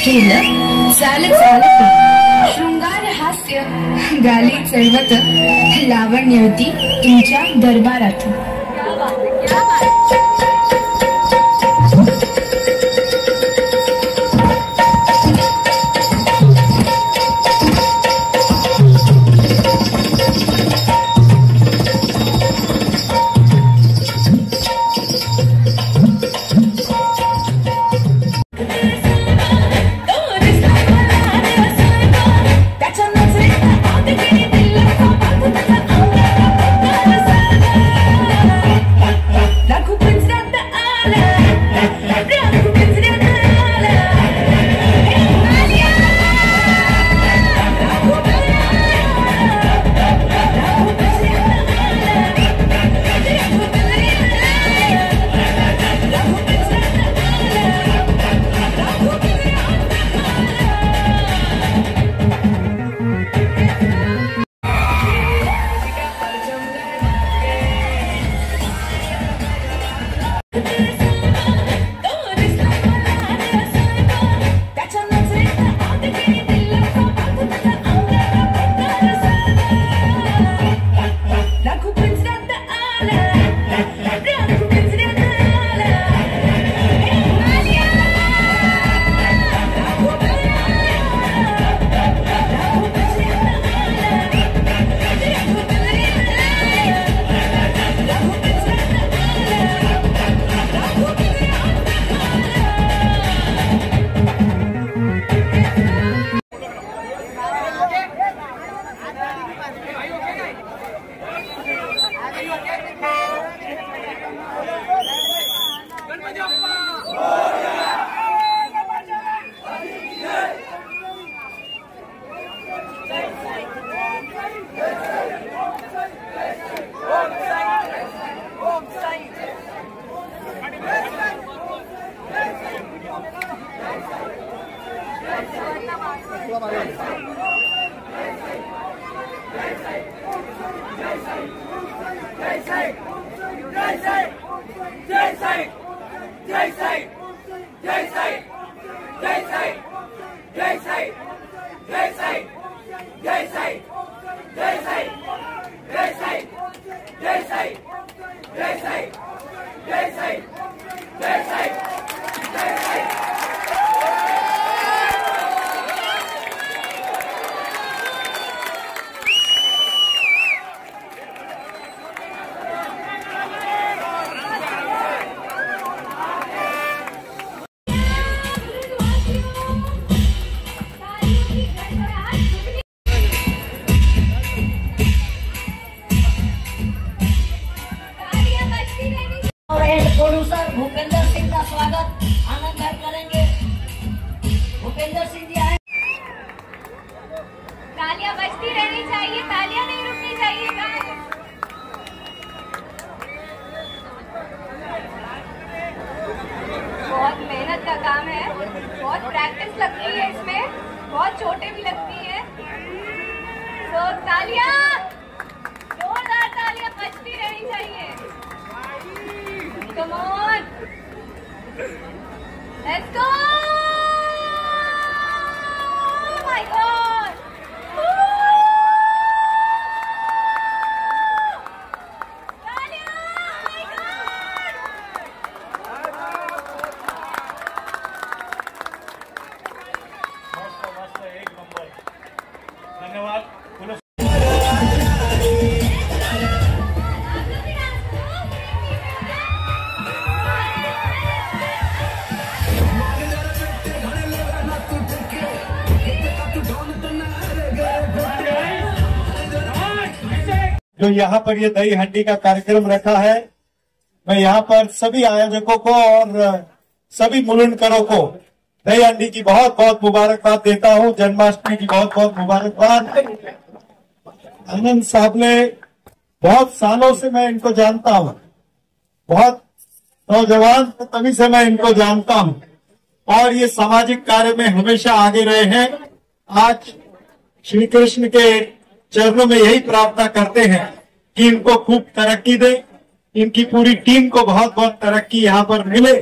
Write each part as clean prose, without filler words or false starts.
केलं चालत चालत शृंगार हास्य गाली चढवत लावण्यवती तुमच्या दरबारात. प्रोड्यूसर भूपेंद्र सिंह का स्वागत आनंद करेंगे. भूपेंद्र सिंह जी आए. तालियां बजती रहनी चाहिए, तालियां नहीं रुकनी चाहिए. बहुत मेहनत का काम है, बहुत प्रैक्टिस लगती है इसमें, बहुत चोटें भी लगती है. तो तालियां, जोरदार तालियां बजती रहनी चाहिए. Come on, let's go. Oh my God. तालियां, oh my God. मस्त एक नंबर. धन्यवाद. जो यहाँ पर ये दही हंडी का कार्यक्रम रखा है, मैं यहाँ पर सभी आयोजकों को और सभी मुलुंडकरों को दही हंडी की बहुत बहुत मुबारकबाद देता हूँ. जन्माष्टमी की बहुत बहुत मुबारकबाद. आनंद साहब ने बहुत सालों से मैं इनको जानता हूँ, बहुत नौजवान तभी से मैं इनको जानता हूँ और ये सामाजिक कार्य में हमेशा आगे रहे हैं. आज श्री कृष्ण के चरणों में यही प्रार्थना करते हैं कि इनको खूब तरक्की दे, इनकी पूरी टीम को बहुत बहुत तरक्की यहाँ पर मिले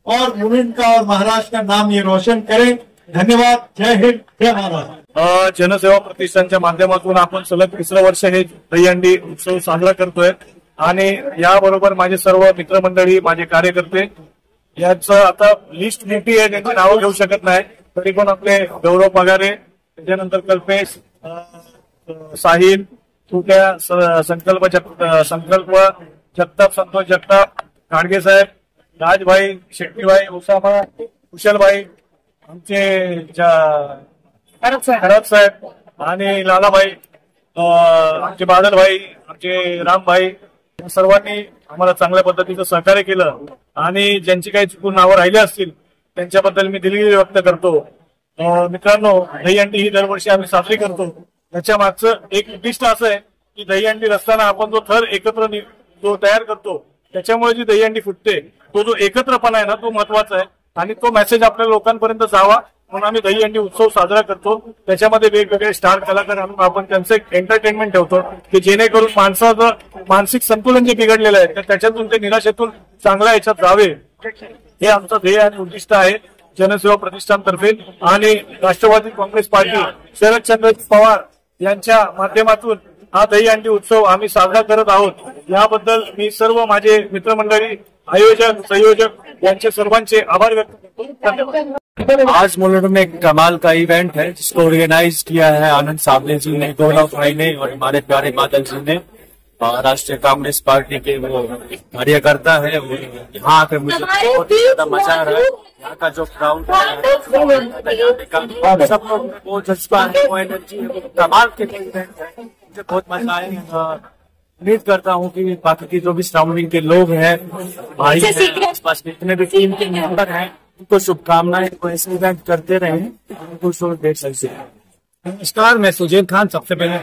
और मुलुंड का और महाराष्ट्र का नाम ये रोशन करें. धन्यवाद. जय हिंद, जय महाराष्ट्र. जनसेवा प्रतिष्ठानच्या माध्यमातून आपण सलग 3रं वर्ष हे दहीहंडी उत्सव साजरा करतोय आणि याबरोबर माझे सर्व मित्रमंडळी, माझे कार्यकर्ते, याचं आता लिस्ट मोठी आहे, त्यांची नावं घेऊ शकत नाही, तरी पण आपले गौरव पगारे, त्याच्यानंतर कल्पेश, साहिल तुट्या, संकल्प जगताप, संतोष जगताप, खाडगे साहेब, राजभाई, शेट्टीभाई, उसामा, कुशलभाई, आमचे खरात साहेब आणि लालाभाई, आमचे बादलभाई, आमचे रामभाई, या सर्वांनी आम्हाला चांगल्या पद्धतीचं सहकार्य केलं आणि ज्यांची काही चुकून नावं राहिली असतील त्यांच्याबद्दल मी दिलगिरी व्यक्त करतो. मित्रांनो, दहीहंडी ही दरवर्षी आम्ही साजरी करतो. त्याच्या मागचं एक उद्दिष्ट असं आहे की दहीहंडी रचताना आपण जो थर एकत्र जो तयार करतो त्याच्यामुळे जी दहीहंडी फुटते, तो जो एकत्रपणा आहे ना, तो महत्वाचा आहे आणि तो मेसेज आपल्या लोकांपर्यंत जावा म्हणून आम्ही दहीहंडी उत्सव साजरा करतो. त्याच्यामध्ये वेगवेगळे स्टार कलाकार आणून आपण त्यांचं एक एंटरटेनमेंट ठेवतो की जेणेकरून माणसाचं मानसिक संतुलन जे बिघडलेलं आहे त्याच्यातून ते निराशेतून चांगल्या याच्यात जावे, हे आमचं ध्येय आणि उद्दिष्ट आहे जनसेवा प्रतिष्ठानतर्फे. आणि राष्ट्रवादी काँग्रेस पार्टी शरदचंद्र पवार यांच्या माध्यमातून हा दहीहंडी उत्सव आम्ही साजरा करत आहोत. याबद्दल मी सर्व माझे मित्रमंडळी, आयोजक, संयोजक यांचे सर्वांचे आभार व्यक्त करतो. आज मुलुंड में एक कमाल का इवेंट है जिसको ऑर्गेनाइज किया है आनंद साबले जी ने, गौरव भाई ने और हमारे प्यारे बादल जी ने. राष्ट्रीय कांग्रेस पार्टी के वो कार्यकर्ता है, वो यहाँ आकर मुझे बहुत ज्यादा मजा आ रहा है. यहाँ का जो क्राउड है, सब लोग वो जज्बा है, वो एनर्जी है, वो कमाल के इवेंट है. मुझे बहुत मजा आया. उम्मीद करता हूँ कि बाकी की जो भी सराउंडिंग के लोग हैं, भाई हैं, आसपास जितने भी टीम के मेंबर हैं, उनको शुभकामनाएं. वो ऐसे इवेंट करते रहे, उनको शो देख सकते हैं. नमस्कार, मैं सुजीत खान. सबसे पहले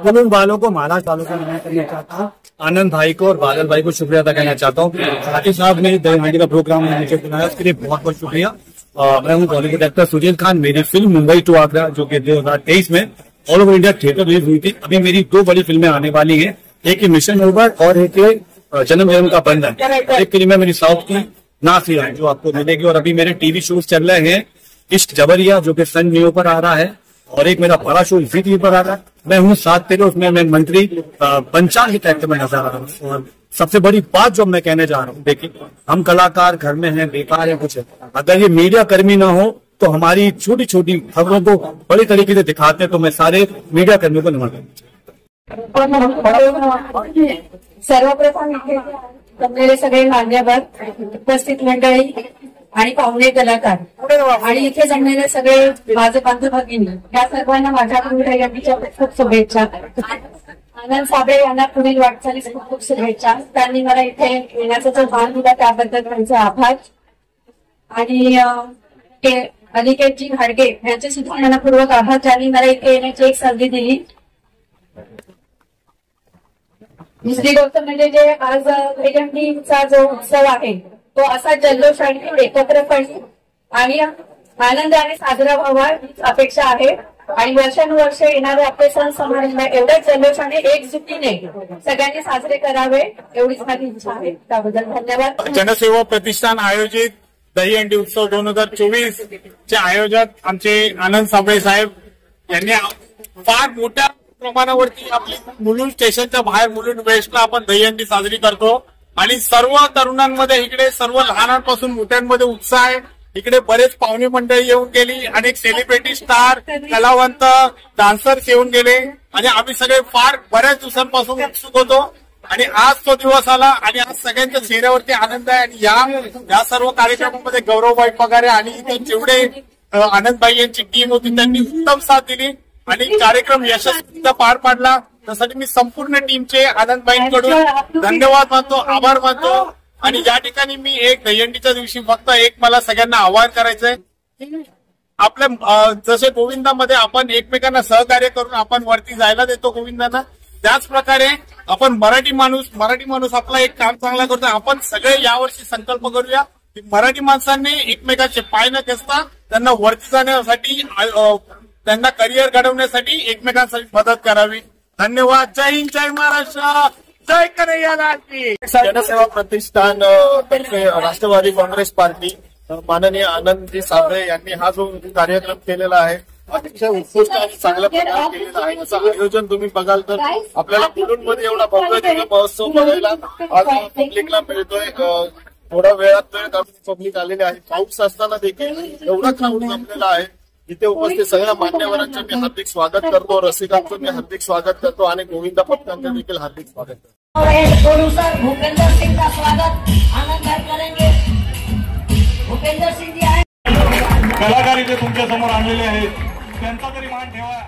मुलुंड वालों को, महाराष्ट्र वालों को मैं करना चाहता हूँ. आनंद भाई को और बादल भाई को शुक्रिया अदा करना चाहता हूँ. साथी साहब ने दहीहंडी का प्रोग्राम मुझे बुलाया, उसके लिए बहुत बहुत शुक्रिया. मैं हूँ बॉलीवुड एक्टर सुजीत खान. मेरी फिल्म मुंबई टू आगरा जो कि 2023 में all over India theatre release हुई थी. अभी मेरी 2 बड़ी फिल्में आने वाली हैं, एक मिशन ओवर और एक जन्म का बंधन. एक फिल्म है मेरी साउथ की नासिरा जो आपको मिलेगी, और अभी मेरे टीवी शोज चल रहे हैं इश्क जबरिया जो कि सन न्यू पर आ रहा है, और एक मेरा बड़ा शो जी टीवी पर आ रहा है. मैं हूँ 7 तेरे, उसमें मैं मंत्री पंचाल के तहत में नजर आ रहा हूँ. और सबसे बड़ी बात जो मैं कहने जा रहा हूँ, देखिए हम कलाकार घर में हैं, बेकार है कुछ है. अगर ये मीडिया कर्मी ना हो तो हमारी छोटी छोटी खबरों को बड़ी तरीके से दिखाते हैं. तो मैं सारे मीडिया कर्मियों को नमन. सर्वप्रथम इथे जमलेले सगळे मान्यवर, उपस्थित मंडळी आणि पाहुणे कलाकार आणि इथे जमलेले सगळे माझे बांधव भगिनी, या सर्वांना माझ्याकडून दहीहंडीच्या खूप शुभेच्छा. आनंद साबळे यांना पुढील वाटचालीस खूप खूप शुभेच्छा. त्यांनी मला इथे येण्याचा जो मान दिला त्याबद्दल त्यांचे आभार. आणि अनिकेतजी घाडगे यांचे सुद्धा मनापूर्वक आभार, ज्यांनी मला इथे येण्याची एक संधी दिली. दुसरी गोष्ट म्हणजे जे आज दहीहंडीचा जो उत्सव आहे तो असा जल्लोष आणि एकत्रपणे आणि आनंदाने साजरा व्हावा हीच अपेक्षा आहे. आणि वर्षानुवर्ष येणारे आपले सण समारंभ एवढ्याच जल्लोषाने एकजुटीने सगळ्यांनी साजरे करावे एवढीच माझी इच्छा आहे. त्याबद्दल धन्यवाद. जनसेवा प्रतिष्ठान आयोजित दहीहंडी उत्सव 2024 चे आयोजक आमचे आनंद साबळे साहेब यांनी फार मोठ्या प्रमाणावरती आपली मुलुंड स्टेशनच्या बाहेर मुलुंड वेस्टला आपण दहीहंडी साजरी करतो. आणि सर्व तरुणांमध्ये इकडे सर्व लहानांपासून मोठ्यांमध्ये उत्साह आहे. इकडे बरेच पाहुणे मंडळी येऊन गेली, अनेक सेलिब्रिटी स्टार, कलावंत, डान्सर्स येऊन गेले आणि आम्ही सगळे फार बऱ्याच दिवसांपासून उत्सुक होतो. आणि आज तो दिवस आला आणि आज सगळ्यांच्या चेहऱ्यावरती आनंद आहे. आणि या सर्व कार्यक्रमामध्ये गौरवभाई पगारे आणि इथे जेवढे आनंदभाई यांची टीम होती त्यांनी उत्तम साथ दिली आणि कार्यक्रम यशस्वी पार पाडला. त्यासाठी मी संपूर्ण टीमचे आनंदभाईंकडून धन्यवाद मानतो, आभार मानतो. आणि या ठिकाणी मी एक दहीहंडीच्या दिवशी फक्त एक मला सगळ्यांना आवाहन करायचंय. आपल्या जसे गोविंदामध्ये आपण एकमेकांना सहकार्य करून आपण वरती जायला देतो गोविंदांना, त्याच प्रकारे आपण मराठी माणूस आपला एक काम चांगला करतो. आपण सगळे यावर्षी संकल्प करूया की मराठी माणसांनी एकमेकांचे पाय न खेचता त्यांना वरती जाण्यासाठी, त्यांना करिअर घडवण्यासाठी एकमेकांसाठी मदत करावी. धन्यवाद. जय हिंद, जय महाराष्ट्र, जय कन्हैया लाल की. जनसेवा प्रतिष्ठान तर्फे राष्ट्रवादी काँग्रेस पार्टी माननीय आनंदजी साबळे यांनी हा जो कार्यक्रम केलेला आहे अतिशय उत्कृष्ट आणि चांगल्या प्रकारे केलेला आहे. असं आयोजन तुम्ही बघाल तर आपल्याला मुलुंडमध्ये एवढा भव्य दिव्य महोत्सव बघायला आज पब्लिकला मिळतोय. थोड्या वेळात पब्लिक आलेले आहे. पाऊस असताना देखील एवढा क्राऊड जमलेला आहे. इथे उपस्थित सगळ्या मान्यवरांचे मी हार्दिक स्वागत करतो, रसिकांचं मी हार्दिक स्वागत करतो आणि गोविंदा पथकांचं देखील हार्दिक स्वागत करतो. प्रोड्यूसर भूपेंद्र सिंह का स्वागत आनंद भाई करेंगे. भूपेंद्र सिंह जी आहे. कलाकार इथे तुमच्या समोर आणलेले आहेत, त्यांचा तरी मान ठेवा.